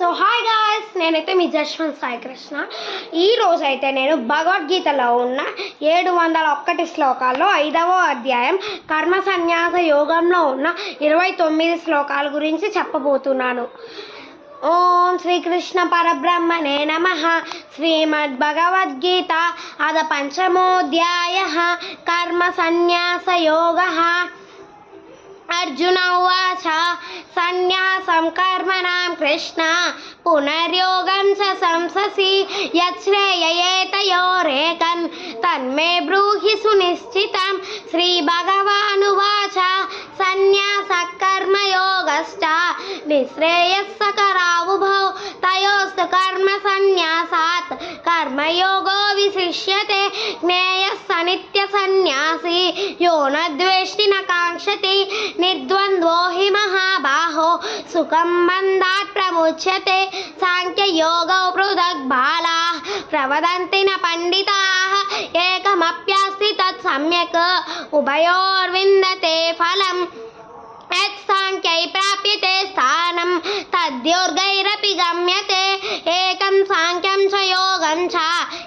So hi guys, నేనైతే మీ జశ్వంత్ సాయి కృష్ణ. ఈరోజైతే నేను భగవద్గీతలో ఉన్న 701 శ్లోకాల్లో 5వ అధ్యాయం కర్మ సన్యాస యోగంలో ఉన్న 29 శ్లోకాల గురించి చెప్పబోతున్నాను. ఓం శ్రీకృష్ణ పరబ్రహ్మణే నమః. శ్రీమద్భగవద్గీత అద పంచమోధ్యాయః కర్మ సన్యాస యోగః. అర్జున ఉవాచ సన్యాసం కర్మణాం కృష్ణ పునర్యోగం చ సంససి యచ్ఛ్రేయయేతయోరేకం తన్మే బ్రూహి సునిశ్చితం. శ్రీ భగవానువాచ సన్యాస కర్మయోగశ్చ నిశ్రేయస్కరావుభౌ తయోస్తు కర్మ సన్యాసాత్ కర్మయోగో విశిష్యతే. జ్ఞేయస్స నిత్య సన్యాసి యో న ద్వేష్టి న కాంక్షతి నిర్ద్వంద్వో హి మహాబాహో సుఖం బంధాత్ ప్రముచ్యతే. సాంఖ్యయోగో పృథక్ బాలాః ప్రవదంతి న పండితాః ఏకమప్యాస్తి తత్ సమ్యక్ ఉభయోర్విందతే ఫలం. యత్సాంఖ్యై ప్రాప్యతే స్థానం తద్యోర్గైరపి గమ్యతే. ఏకం సాంఖ్యం చ యోగం చ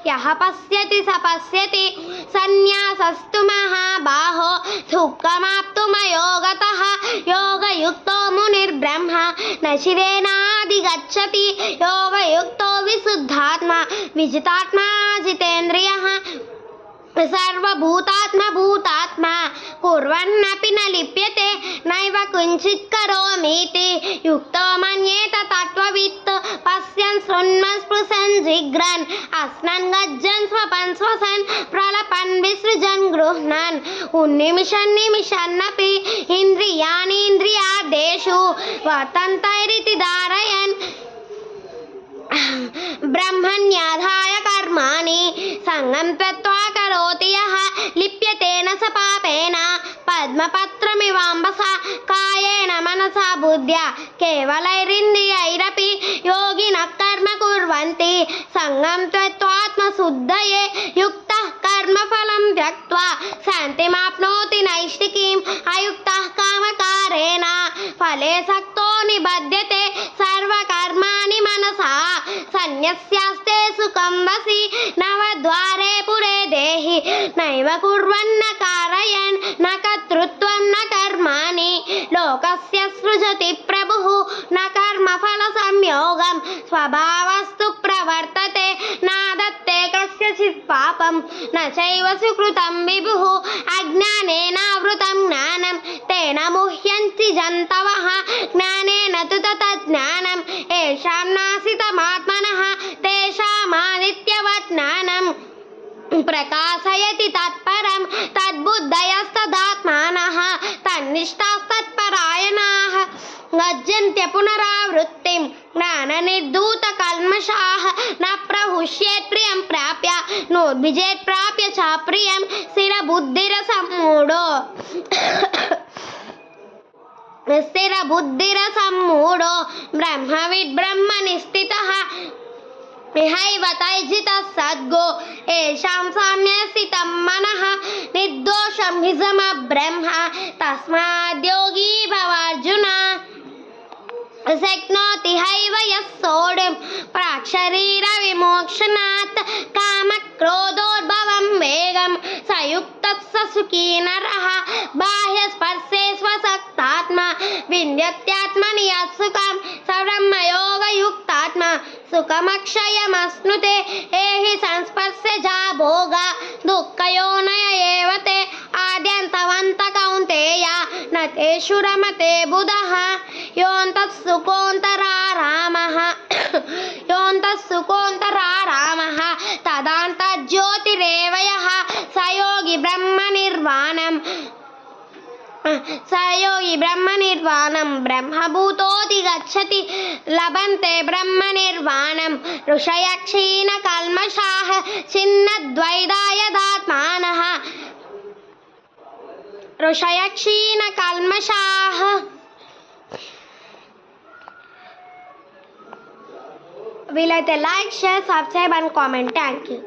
యః పశ్యతి స పశ్యతి. సన్యాసస్తు మహాబాహో దుఃఖమాప్తుమయోగతః యోగయుక్తో మునిర్బ్రహ్మ న శిరేనాధిగచ్చతి. యోగయుక్తో విశుద్ధాత్మా విజితాత్మా జితేంద్రియః. సర్వభూతాత్మా భూతాత్మా కుర్వన్నపి న లిప్యతే. నైవ కించిత్ కరోమీతి యుక్తో మన్యేత తత్వవిత్. పశ్యన్ శృణ్వన్ స్పృశన్ జిఘ్రన్ అస్నన్ గజ్జన్ స్వపన్ శ్వసన్ ప్రలపన్ విసృజన్ గృహ్ణన్ ఉన్నిమిషన్ నిమిషన్నపి ఇంద్రియాణీంద్రియార్థేషు వర్తంతైరితి ధారయన్. బ్రహ్మణ్యాధాయ కర్మాణి సంగం త్యక్త్వా కరోతి యః లిప్యతేన స పాపేన పద్మపత్రమివాంబసా. కాయేన మనసా బుద్ధ్యా కేవలైరింద్రియైరపి యోగినః కర్మ కుర్వంతి సంగం త్యక్త్వాత్మశుద్ధయే. యుక్తః కర్మఫలం త్యక్త్వా శాంతిమాప్నోతి నైష్ఠికీం. అయుక్తః కామకారేణ ఫలే సక్తో నిబధ్యతే. సర్వకర్మాణి మనసా సన్యస్యాస్తే సుఖం వసి. నవద్వారే పురే దేహి నైవ కుర్వన్న కారయన్. న కర్తృత్వం న కర్మాణి లోకస్య సృజతి ప్రభుః. న కర్మఫల సంయోగం స్వభావస్తు ప్రవర్తతే. నాదత్తే కస్యచిత్ పాపం న చైవ సుకృతం విభుః. అజ్ఞానేనావృతం జ్ఞానం తేన ముహ్యంతి జంతవః. జ్ఞానేన తు తజ్జ్ఞానం ఏషాం నాసితమాత్మనః తేషామాదిత్యవత్ జ్ఞానం ప్రకాశయతి తత్పరం. తద్బుద్ధయస్తదాత్మానః తన్నిష్టాస్తత్పరాయణాః గజ్జంత్య పునరావృత్తిం జ్ఞాననిర్ధూత కల్మషాః. న ప్రహుష్యేత్ ప్రియం ప్రాప్య నోద్విజేత్ ప్రాప్య చ ప్రియం. స్థిరబుద్ధిరసమ్మూఢో బ్రహ్మవిద్ బ్రహ్మణి స్థితః. ఇహైవ తైజితః సద్గో ఏషాం సామ్యే స్థితం మనః. నిర్దోషం హి సమబ్రహ్మ తస్మాద్యోగీ భవార్జున. శక్నోతి హైవ యః సోఢుం ప్రాక్శరీర విమోక్షణాత్. కామక్రోధోద్భవం వేగం సయుక్తః స సుఖీ నరః. బాహ్యస్పర్శే స్వసక్తాత్మా వింద్యత్యాత్మని యత్సుఖం. స బ్రహ్మయోగయుక్తాత్మా సుఖమక్షయమశ్నుతే. ఏహి సంస్పర్శజా భోగా దుఃఖయోనయ ఏవ తే. ఆద్యంతవంత కౌంతేయ న తేషు రమతే బుధః. యోऽन्तః సుఖోऽन्तరారామః తదాంతజ్యోతిరేవ యః. స యోగి బ్రహ్మనిర్వాణం బ్రహ్మభూతోऽధి గచ్చతి. లభంతే బ్రహ్మనిర్వాణం ఋషయః క్షీణ కల్మషాః ఛిన్నద్వైధాయదాత్మానః. ఋషయః క్షీణ కల్మషాః. వీలైతే like, share, subscribe and comment. Thank you.